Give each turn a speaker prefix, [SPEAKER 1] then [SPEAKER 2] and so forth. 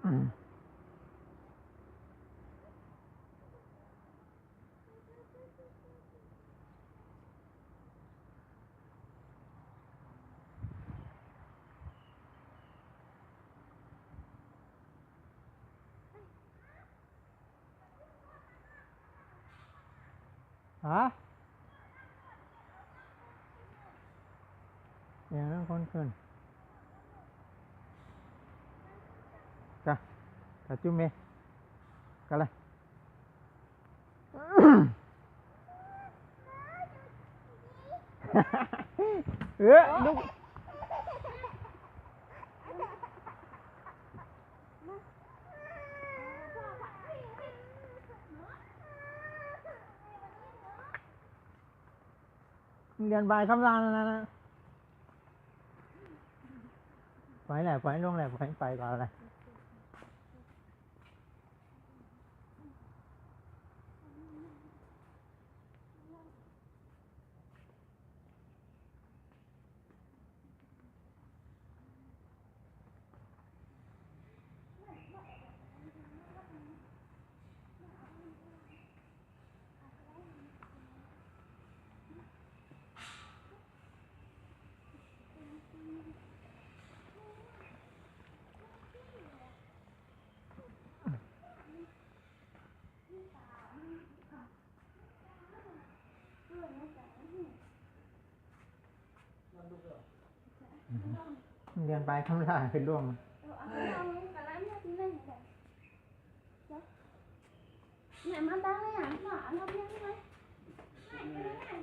[SPEAKER 1] ฮะอย่างนั้นคนขึ้นจ้ะกระจุ่มเมกันเลยลูกเรียนบายคำรามนะไปแหละไปลงแหละไปก่อนเลยเรียนไปคำรามเป็นร่วม
[SPEAKER 2] mẹ mang đang đây hả? Nó biết không?